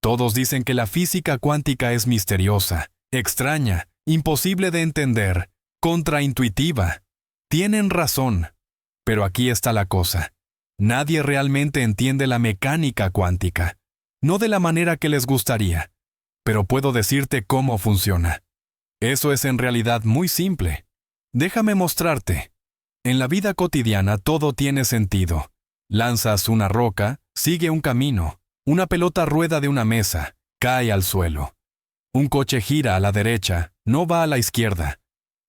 Todos dicen que la física cuántica es misteriosa, extraña, imposible de entender, contraintuitiva. Tienen razón. Pero aquí está la cosa. Nadie realmente entiende la mecánica cuántica. No de la manera que les gustaría. Pero puedo decirte cómo funciona. Eso es en realidad muy simple. Déjame mostrarte. En la vida cotidiana todo tiene sentido. Lanzas una roca, sigue un camino. Una pelota rueda de una mesa, cae al suelo. Un coche gira a la derecha, no va a la izquierda.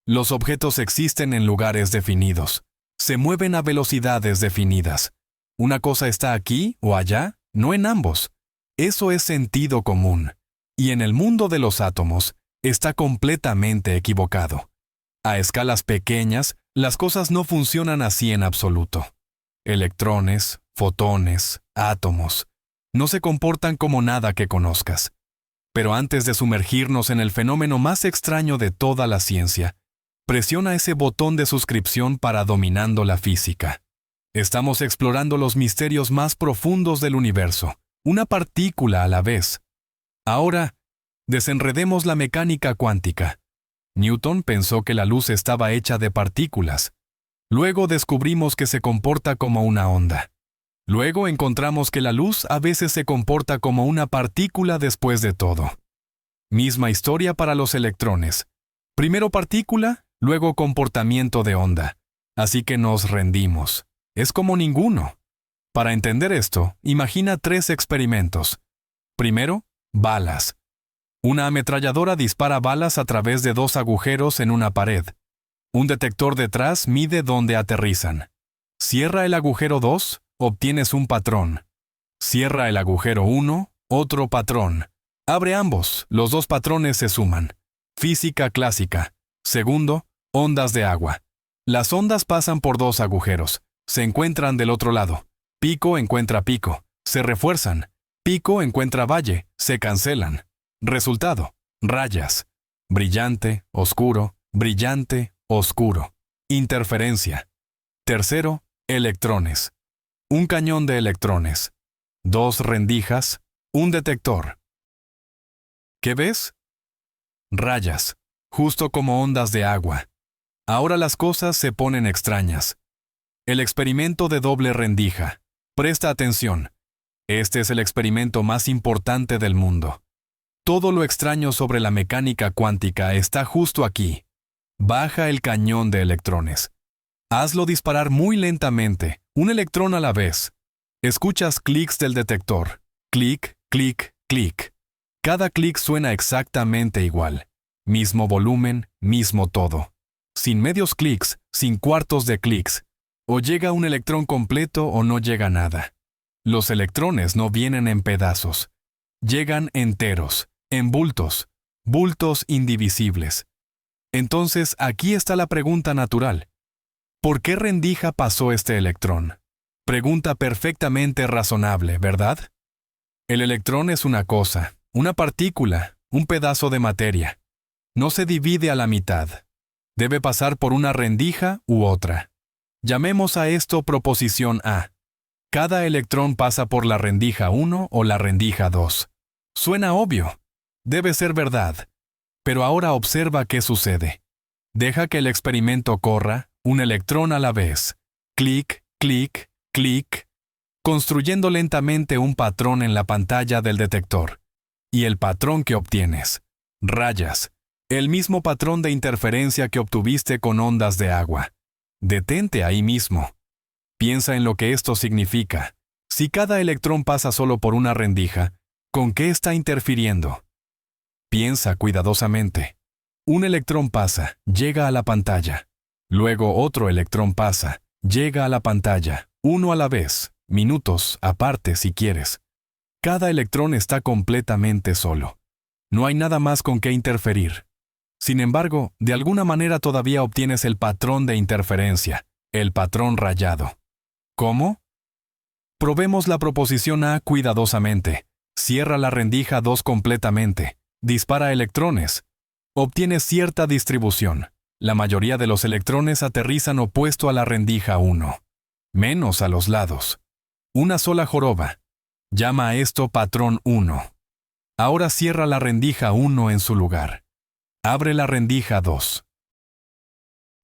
Los objetos existen en lugares definidos. Se mueven a velocidades definidas. Una cosa está aquí o allá, no en ambos. Eso es sentido común. Y en el mundo de los átomos, está completamente equivocado. A escalas pequeñas, las cosas no funcionan así en absoluto. Electrones, fotones, átomos, no se comportan como nada que conozcas. Pero antes de sumergirnos en el fenómeno más extraño de toda la ciencia, presiona ese botón de suscripción para Dominando la Física. Estamos explorando los misterios más profundos del universo, una partícula a la vez. Ahora, desenredemos la mecánica cuántica. Newton pensó que la luz estaba hecha de partículas. Luego descubrimos que se comporta como una onda. Luego encontramos que la luz a veces se comporta como una partícula después de todo. Misma historia para los electrones. Primero partícula, luego comportamiento de onda. Así que nos rendimos. Es como ninguno. Para entender esto, imagina 3 experimentos. Primero, balas. Una ametralladora dispara balas a través de 2 agujeros en una pared. Un detector detrás mide dónde aterrizan. Cierra el agujero 2, obtienes un patrón. Cierra el agujero 1, otro patrón. Abre ambos, los 2 patrones se suman. Física clásica. Segundo, ondas de agua. Las ondas pasan por 2 agujeros. Se encuentran del otro lado. Pico encuentra pico. Se refuerzan. Pico encuentra valle. Se cancelan. Resultado: rayas. Brillante, oscuro, brillante, oscuro. Interferencia. Tercero, electrones. Un cañón de electrones. 2 rendijas, un detector. ¿Qué ves? Rayas, justo como ondas de agua. Ahora las cosas se ponen extrañas. El experimento de doble rendija. Presta atención. Este es el experimento más importante del mundo. Todo lo extraño sobre la mecánica cuántica está justo aquí. Baja el cañón de electrones. Hazlo disparar muy lentamente, un electrón a la vez. Escuchas clics del detector. Clic, clic, clic. Cada clic suena exactamente igual. Mismo volumen, mismo todo. Sin medios clics, sin cuartos de clics. O llega un electrón completo o no llega nada. Los electrones no vienen en pedazos. Llegan enteros, en bultos, bultos indivisibles. Entonces, aquí está la pregunta natural. ¿Por qué rendija pasó este electrón? Pregunta perfectamente razonable, ¿verdad? El electrón es una cosa, una partícula, un pedazo de materia. No se divide a la mitad. Debe pasar por una rendija u otra. Llamemos a esto proposición A. Cada electrón pasa por la rendija 1 o la rendija 2. Suena obvio. Debe ser verdad. Pero ahora observa qué sucede. Deja que el experimento corra, un electrón a la vez. Clic, clic, clic, construyendo lentamente un patrón en la pantalla del detector. Y el patrón que obtienes. Rayas. El mismo patrón de interferencia que obtuviste con ondas de agua. Detente ahí mismo. Piensa en lo que esto significa. Si cada electrón pasa solo por una rendija, ¿con qué está interfiriendo? Piensa cuidadosamente. Un electrón pasa, llega a la pantalla. Luego otro electrón pasa, llega a la pantalla, uno a la vez, minutos aparte si quieres. Cada electrón está completamente solo. No hay nada más con qué interferir. Sin embargo, de alguna manera todavía obtienes el patrón de interferencia, el patrón rayado. ¿Cómo? Probemos la proposición A cuidadosamente. Cierra la rendija 2 completamente. Dispara electrones. Obtienes cierta distribución. La mayoría de los electrones aterrizan opuesto a la rendija 1. Menos a los lados. Una sola joroba. Llama a esto patrón 1. Ahora cierra la rendija 1 en su lugar. Abre la rendija 2.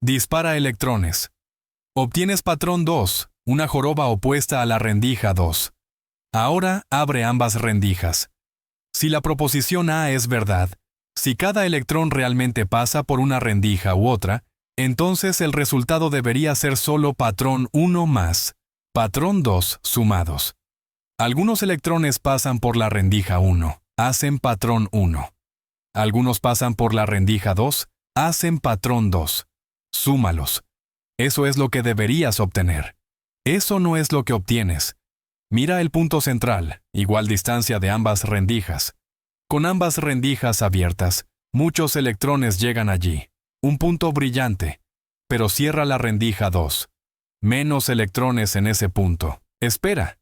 Dispara electrones. Obtienes patrón 2, una joroba opuesta a la rendija 2. Ahora abre ambas rendijas. Si la proposición A es verdad, si cada electrón realmente pasa por una rendija u otra, entonces el resultado debería ser solo patrón 1 más patrón 2 sumados. Algunos electrones pasan por la rendija 1, hacen patrón 1. Algunos pasan por la rendija 2, hacen patrón 2. Súmalos. Eso es lo que deberías obtener. Eso no es lo que obtienes. Mira el punto central, igual distancia de ambas rendijas. Con ambas rendijas abiertas, muchos electrones llegan allí. Un punto brillante. Pero cierra la rendija 2. Menos electrones en ese punto. Espera.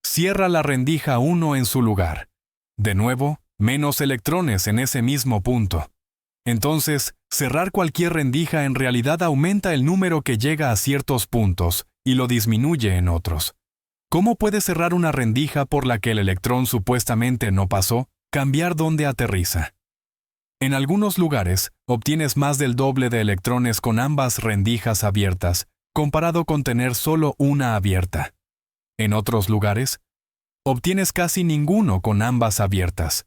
Cierra la rendija 1 en su lugar. De nuevo, menos electrones en ese mismo punto. Entonces, cerrar cualquier rendija en realidad aumenta el número que llega a ciertos puntos y lo disminuye en otros. ¿Cómo puedes cerrar una rendija por la que el electrón supuestamente no pasó? Cambiar dónde aterriza. En algunos lugares, obtienes más del doble de electrones con ambas rendijas abiertas, comparado con tener solo una abierta. En otros lugares, obtienes casi ninguno con ambas abiertas,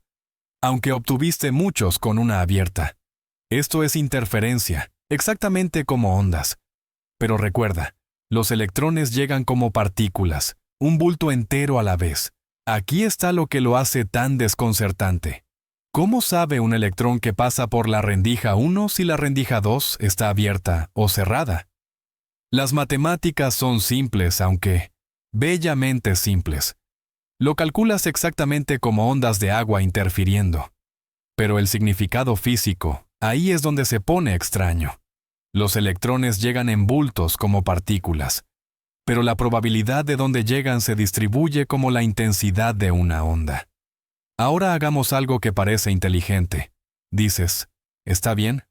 aunque obtuviste muchos con una abierta. Esto es interferencia, exactamente como ondas. Pero recuerda, los electrones llegan como partículas, un bulto entero a la vez. Aquí está lo que lo hace tan desconcertante. ¿Cómo sabe un electrón que pasa por la rendija 1 si la rendija 2 está abierta o cerrada? Las matemáticas son simples, aunque bellamente simples. Lo calculas exactamente como ondas de agua interfiriendo. Pero el significado físico, ahí es donde se pone extraño. Los electrones llegan en bultos como partículas, pero la probabilidad de dónde llegan se distribuye como la intensidad de una onda. Ahora hagamos algo que parece inteligente. Dices, ¿está bien?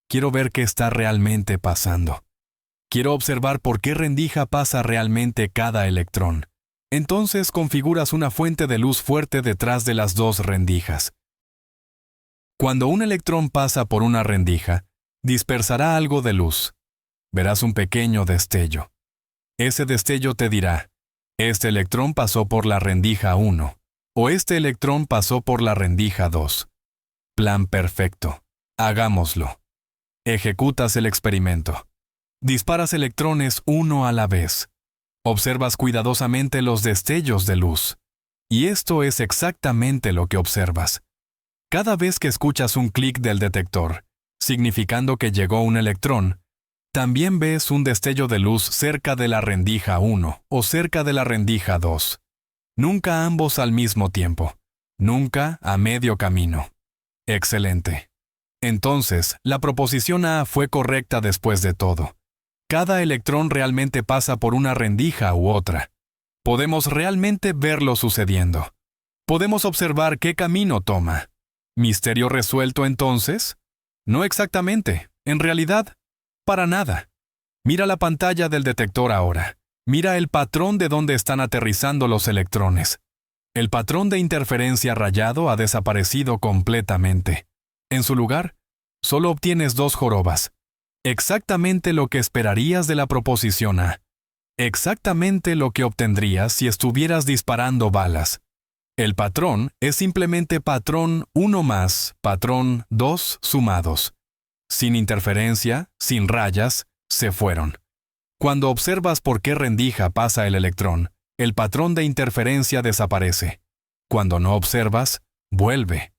Quiero ver qué está realmente pasando. Quiero observar por qué rendija pasa realmente cada electrón. Entonces configuras una fuente de luz fuerte detrás de las dos rendijas. Cuando un electrón pasa por una rendija, dispersará algo de luz. Verás un pequeño destello. Ese destello te dirá, este electrón pasó por la rendija 1, o este electrón pasó por la rendija 2. Plan perfecto. Hagámoslo. Ejecutas el experimento. Disparas electrones uno a la vez. Observas cuidadosamente los destellos de luz. Y esto es exactamente lo que observas. Cada vez que escuchas un clic del detector, significando que llegó un electrón, también ves un destello de luz cerca de la rendija 1 o cerca de la rendija 2. Nunca ambos al mismo tiempo. Nunca a medio camino. Excelente. Entonces, la proposición A fue correcta después de todo. Cada electrón realmente pasa por una rendija u otra. Podemos realmente verlo sucediendo. Podemos observar qué camino toma. ¿Misterio resuelto entonces? No exactamente. En realidad, para nada. Mira la pantalla del detector ahora. Mira el patrón de donde están aterrizando los electrones. El patrón de interferencia rayado ha desaparecido completamente. En su lugar, solo obtienes dos jorobas. Exactamente lo que esperarías de la proposición A. Exactamente lo que obtendrías si estuvieras disparando balas. El patrón es simplemente patrón 1 más patrón 2 sumados. Sin interferencia, sin rayas, se fueron. Cuando observas por qué rendija pasa el electrón, el patrón de interferencia desaparece. Cuando no observas, vuelve.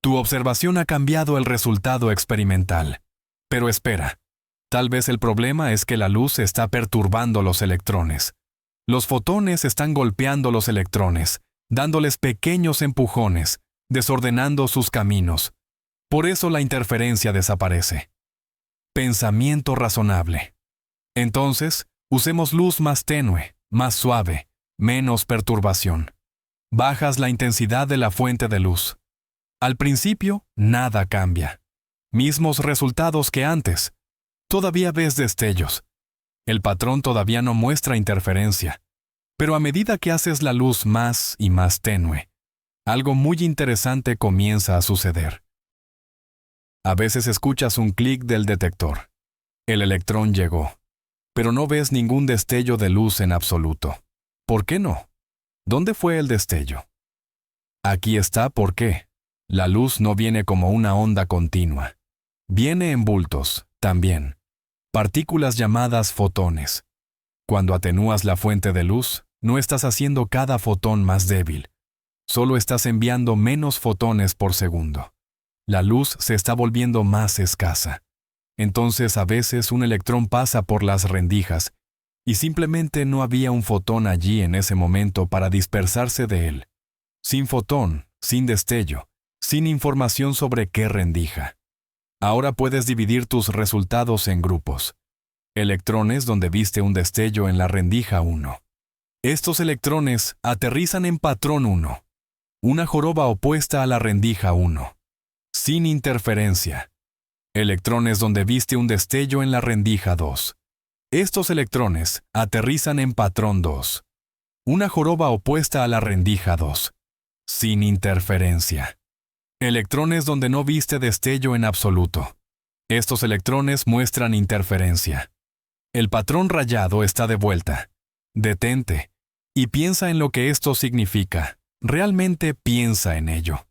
Tu observación ha cambiado el resultado experimental. Pero espera. Tal vez el problema es que la luz está perturbando los electrones. Los fotones están golpeando los electrones, dándoles pequeños empujones, desordenando sus caminos. Por eso la interferencia desaparece. Pensamiento razonable. Entonces, usemos luz más tenue, más suave, menos perturbación. Bajas la intensidad de la fuente de luz. Al principio, nada cambia. Mismos resultados que antes. Todavía ves destellos. El patrón todavía no muestra interferencia. Pero a medida que haces la luz más y más tenue, algo muy interesante comienza a suceder. A veces escuchas un clic del detector. El electrón llegó, pero no ves ningún destello de luz en absoluto. ¿Por qué no? ¿Dónde fue el destello? Aquí está por qué. La luz no viene como una onda continua. Viene en bultos, también. Partículas llamadas fotones. Cuando atenúas la fuente de luz, no estás haciendo cada fotón más débil. Solo estás enviando menos fotones por segundo. La luz se está volviendo más escasa. Entonces a veces un electrón pasa por las rendijas y simplemente no había un fotón allí en ese momento para dispersarse de él. Sin fotón, sin destello, sin información sobre qué rendija. Ahora puedes dividir tus resultados en grupos. Electrones donde viste un destello en la rendija 1. Estos electrones aterrizan en patrón 1. Una joroba opuesta a la rendija 1. Sin interferencia. Electrones donde viste un destello en la rendija 2. Estos electrones aterrizan en patrón 2. Una joroba opuesta a la rendija 2. Sin interferencia. Electrones donde no viste destello en absoluto. Estos electrones muestran interferencia. El patrón rayado está de vuelta. Detente y piensa en lo que esto significa. Realmente piensa en ello.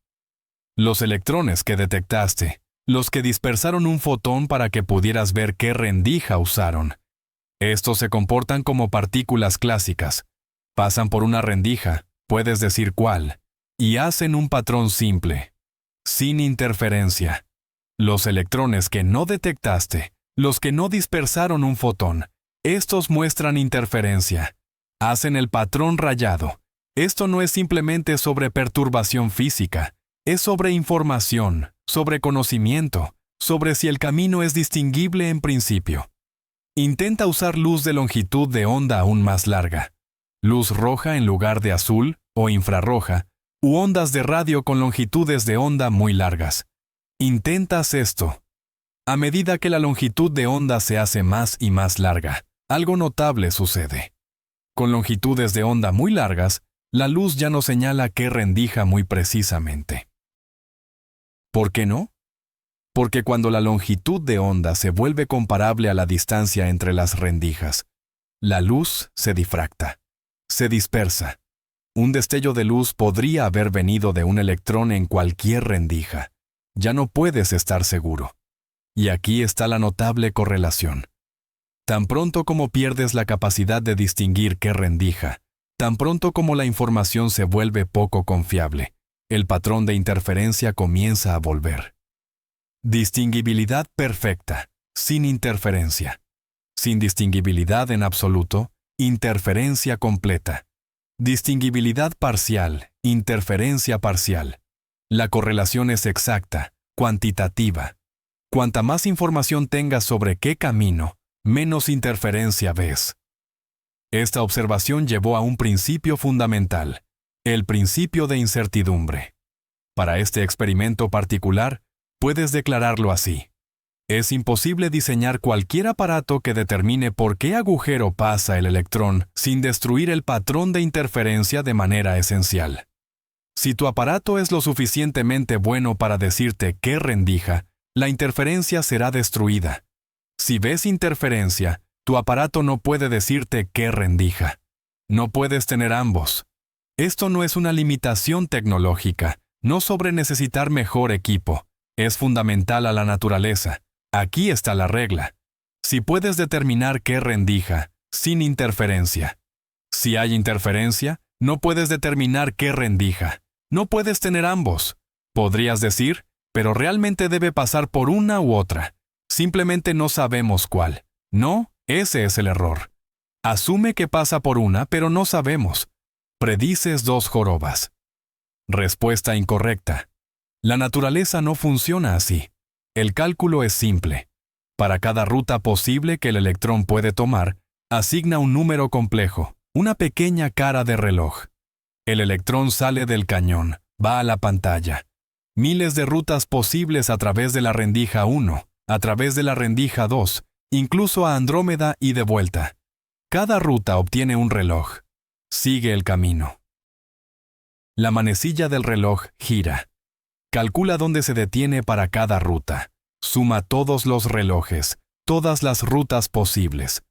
Los electrones que detectaste, los que dispersaron un fotón para que pudieras ver qué rendija usaron. Estos se comportan como partículas clásicas. Pasan por una rendija, puedes decir cuál, y hacen un patrón simple, sin interferencia. Los electrones que no detectaste, los que no dispersaron un fotón, estos muestran interferencia. Hacen el patrón rayado. Esto no es simplemente sobre perturbación física, es sobre información, sobre conocimiento, sobre si el camino es distinguible en principio. Intenta usar luz de longitud de onda aún más larga, luz roja en lugar de azul o infrarroja, u ondas de radio con longitudes de onda muy largas. Intentas esto. A medida que la longitud de onda se hace más y más larga, algo notable sucede. Con longitudes de onda muy largas, la luz ya no señala qué rendija muy precisamente. ¿Por qué no? Porque cuando la longitud de onda se vuelve comparable a la distancia entre las rendijas, la luz se difracta, se dispersa. Un destello de luz podría haber venido de un electrón en cualquier rendija. Ya no puedes estar seguro. Y aquí está la notable correlación. Tan pronto como pierdes la capacidad de distinguir qué rendija, tan pronto como la información se vuelve poco confiable, el patrón de interferencia comienza a volver. Distinguibilidad perfecta, sin interferencia. Sin distinguibilidad en absoluto, interferencia completa. Distinguibilidad parcial, interferencia parcial. La correlación es exacta, cuantitativa. Cuanta más información tengas sobre qué camino, menos interferencia ves. Esta observación llevó a un principio fundamental, el principio de incertidumbre. Para este experimento particular, puedes declararlo así. Es imposible diseñar cualquier aparato que determine por qué agujero pasa el electrón sin destruir el patrón de interferencia de manera esencial. Si tu aparato es lo suficientemente bueno para decirte qué rendija, la interferencia será destruida. Si ves interferencia, tu aparato no puede decirte qué rendija. No puedes tener ambos. Esto no es una limitación tecnológica, no sobre necesitar mejor equipo. Es fundamental a la naturaleza. Aquí está la regla. Si puedes determinar qué rendija, sin interferencia. Si hay interferencia, no puedes determinar qué rendija. No puedes tener ambos. Podrías decir, pero realmente debe pasar por una u otra. Simplemente no sabemos cuál. No, ese es el error. Asume que pasa por una, pero no sabemos. Predices dos jorobas. Respuesta incorrecta. La naturaleza no funciona así. El cálculo es simple. Para cada ruta posible que el electrón puede tomar, asigna un número complejo, una pequeña cara de reloj. El electrón sale del cañón, va a la pantalla. Miles de rutas posibles a través de la rendija 1, a través de la rendija 2, incluso a Andrómeda y de vuelta. Cada ruta obtiene un reloj. Sigue el camino. La manecilla del reloj gira. Calcula dónde se detiene para cada ruta. Suma todos los relojes, todas las rutas posibles.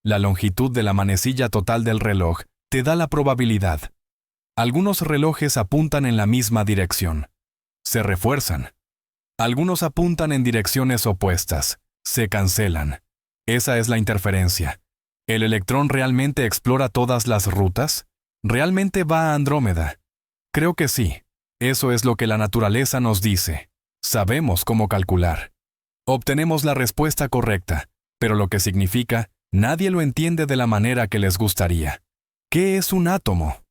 La longitud de la manecilla total del reloj te da la probabilidad. Algunos relojes apuntan en la misma dirección. Se refuerzan. Algunos apuntan en direcciones opuestas. Se cancelan. Esa es la interferencia. ¿El electrón realmente explora todas las rutas? ¿Realmente va a Andrómeda? Creo que sí. Eso es lo que la naturaleza nos dice. Sabemos cómo calcular. Obtenemos la respuesta correcta, pero lo que significa, nadie lo entiende de la manera que les gustaría. ¿Qué es un átomo?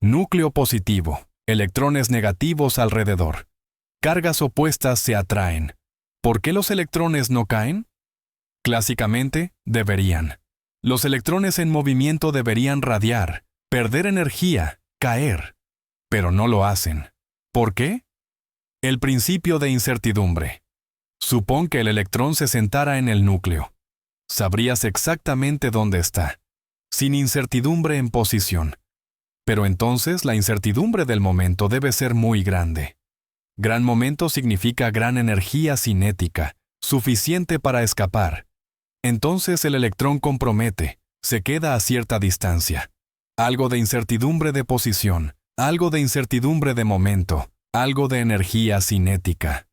Núcleo positivo, electrones negativos alrededor. Cargas opuestas se atraen. ¿Por qué los electrones no caen? Clásicamente, deberían. Los electrones en movimiento deberían radiar, perder energía, caer. Pero no lo hacen. ¿Por qué? El principio de incertidumbre. Supón que el electrón se sentara en el núcleo. Sabrías exactamente dónde está, sin incertidumbre en posición. Pero entonces la incertidumbre del momento debe ser muy grande. Gran momento significa gran energía cinética, suficiente para escapar. Entonces el electrón compromete, se queda a cierta distancia. Algo de incertidumbre de posición, algo de incertidumbre de momento, algo de energía cinética.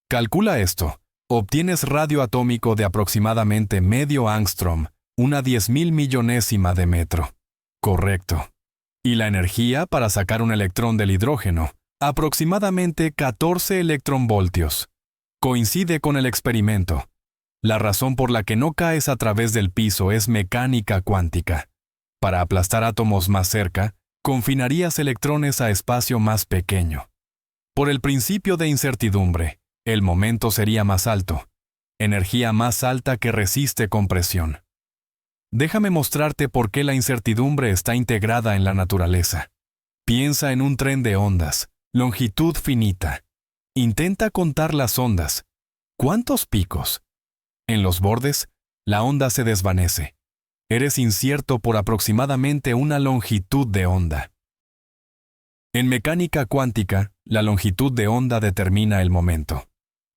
Calcula esto. Obtienes radio atómico de aproximadamente medio ángstrom, una 10.000 millonésima de metro. Correcto. Y la energía para sacar un electrón del hidrógeno, aproximadamente 14 electronvoltios. Coincide con el experimento. La razón por la que no caes a través del piso es mecánica cuántica. Para aplastar átomos más cerca, confinarías electrones a espacio más pequeño. Por el principio de incertidumbre, el momento sería más alto, energía más alta que resiste compresión. Déjame mostrarte por qué la incertidumbre está integrada en la naturaleza. Piensa en un tren de ondas, longitud finita. Intenta contar las ondas. ¿Cuántos picos? En los bordes, la onda se desvanece. Eres incierto por aproximadamente una longitud de onda. En mecánica cuántica, la longitud de onda determina el momento.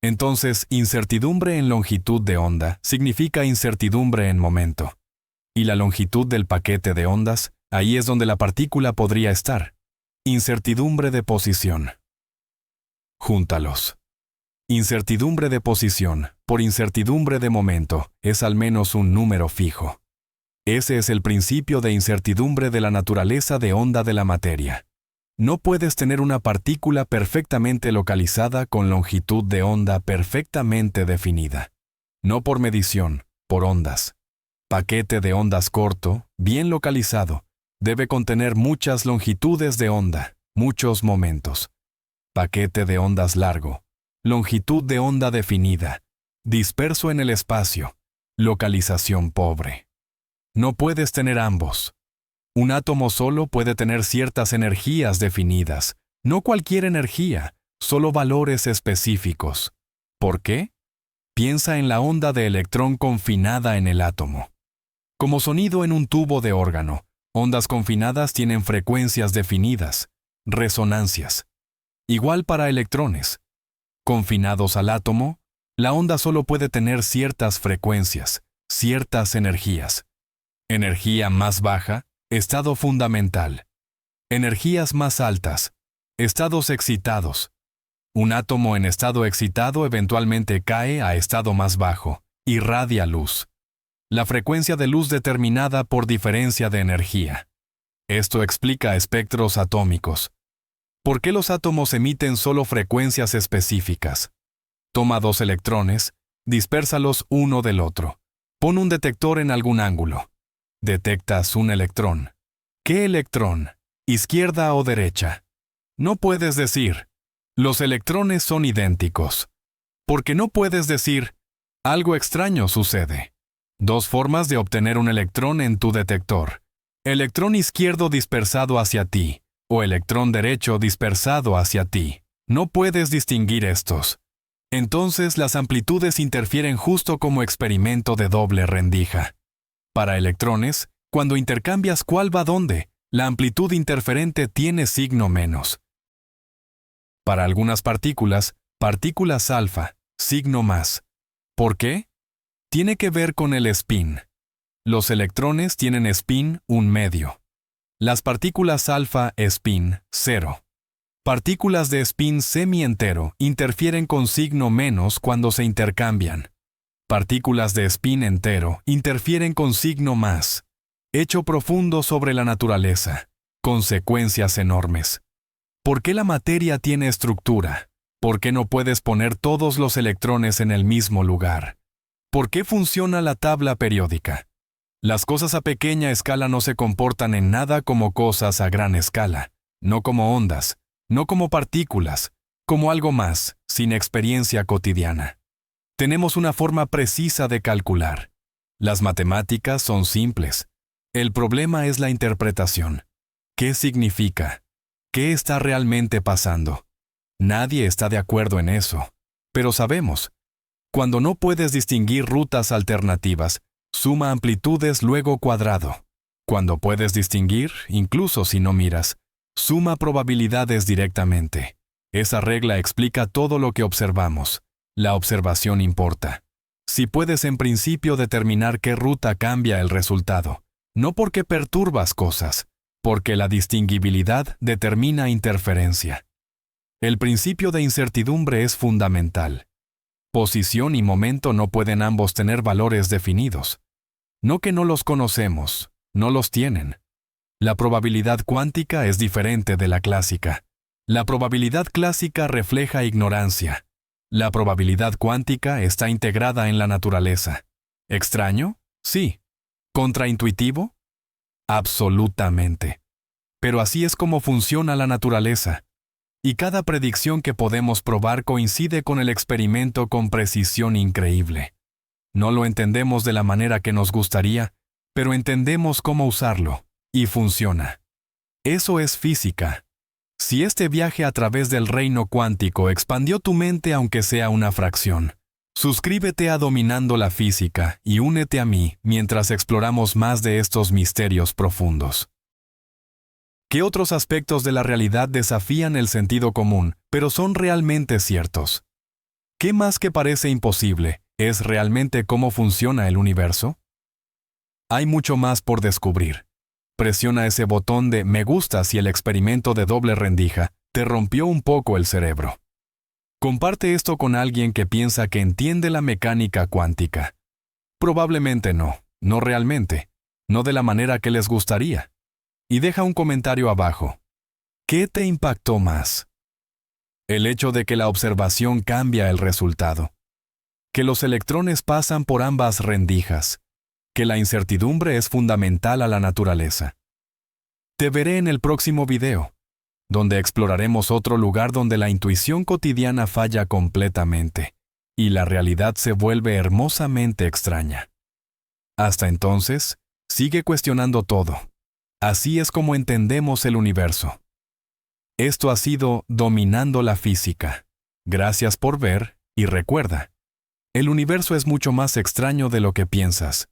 Entonces, incertidumbre en longitud de onda significa incertidumbre en momento. Y la longitud del paquete de ondas, ahí es donde la partícula podría estar. Incertidumbre de posición. Júntalos. Incertidumbre de posición por incertidumbre de momento es al menos un número fijo. Ese es el principio de incertidumbre de la naturaleza de onda de la materia. No puedes tener una partícula perfectamente localizada con longitud de onda perfectamente definida. No por medición, por ondas. Paquete de ondas corto, bien localizado, debe contener muchas longitudes de onda, muchos momentos. Paquete de ondas largo, longitud de onda definida, disperso en el espacio, localización pobre. No puedes tener ambos. Un átomo solo puede tener ciertas energías definidas, no cualquier energía, solo valores específicos. ¿Por qué? Piensa en la onda de electrón confinada en el átomo. Como sonido en un tubo de órgano, ondas confinadas tienen frecuencias definidas, resonancias. Igual para electrones. Confinados al átomo, la onda solo puede tener ciertas frecuencias, ciertas energías. Energía más baja, estado fundamental. Energías más altas, estados excitados. Un átomo en estado excitado eventualmente cae a estado más bajo, irradia luz. La frecuencia de luz determinada por diferencia de energía. Esto explica espectros atómicos. ¿Por qué los átomos emiten solo frecuencias específicas? Toma dos electrones, dispérsalos uno del otro. Pon un detector en algún ángulo. Detectas un electrón. ¿Qué electrón? ¿Izquierda o derecha? No puedes decir, los electrones son idénticos. Porque no puedes decir, algo extraño sucede. Dos formas de obtener un electrón en tu detector. Electrón izquierdo dispersado hacia ti, o electrón derecho dispersado hacia ti. No puedes distinguir estos. Entonces las amplitudes interfieren justo como experimento de doble rendija. Para electrones, cuando intercambias cuál va dónde, La amplitud interferente tiene signo menos. Para algunas partículas alfa, signo más. ¿Por qué? Tiene que ver con el spin. Los electrones tienen spin 1/2. Las partículas alfa, spin 0. Partículas de spin semi-entero interfieren con signo menos cuando se intercambian. Partículas de spin entero interfieren con signo más. Hecho profundo sobre la naturaleza. Consecuencias enormes. ¿Por qué la materia tiene estructura? ¿Por qué no puedes poner todos los electrones en el mismo lugar? ¿Por qué funciona la tabla periódica? Las cosas a pequeña escala no se comportan en nada como cosas a gran escala, no como ondas, no como partículas, como algo más, sin experiencia cotidiana. Tenemos una forma precisa de calcular. Las matemáticas son simples. El problema es la interpretación. ¿Qué significa? ¿Qué está realmente pasando? Nadie está de acuerdo en eso, pero sabemos. Cuando no puedes distinguir rutas alternativas, suma amplitudes luego cuadrado. Cuando puedes distinguir, incluso si no miras, suma probabilidades directamente. Esa regla explica todo lo que observamos. La observación importa. Si puedes en principio determinar qué ruta cambia el resultado, no porque perturbas cosas, porque la distinguibilidad determina interferencia. El principio de incertidumbre es fundamental. Posición y momento no pueden ambos tener valores definidos. No que no los conocemos, no los tienen. La probabilidad cuántica es diferente de la clásica. La probabilidad clásica refleja ignorancia. La probabilidad cuántica está integrada en la naturaleza. ¿Extraño? Sí. ¿Contraintuitivo? Absolutamente. Pero así es como funciona la naturaleza. Y cada predicción que podemos probar coincide con el experimento con precisión increíble. No lo entendemos de la manera que nos gustaría, pero entendemos cómo usarlo, y funciona. Eso es física. Si este viaje a través del reino cuántico expandió tu mente aunque sea una fracción, suscríbete a Dominando la Física y únete a mí mientras exploramos más de estos misterios profundos. ¿Qué otros aspectos de la realidad desafían el sentido común, pero son realmente ciertos? ¿Qué más que parece imposible es realmente cómo funciona el universo? Hay mucho más por descubrir. Presiona ese botón de me gusta si el experimento de doble rendija te rompió un poco el cerebro. Comparte esto con alguien que piensa que entiende la mecánica cuántica. Probablemente no realmente, no de la manera que les gustaría. Y deja un comentario abajo. ¿Qué te impactó más? El hecho de que la observación cambia el resultado. Que los electrones pasan por ambas rendijas. Que la incertidumbre es fundamental a la naturaleza. Te veré en el próximo video, donde exploraremos otro lugar donde la intuición cotidiana falla completamente, y la realidad se vuelve hermosamente extraña. Hasta entonces, sigue cuestionando todo. Así es como entendemos el universo. Esto ha sido Dominando la Física. Gracias por ver, y recuerda, el universo es mucho más extraño de lo que piensas.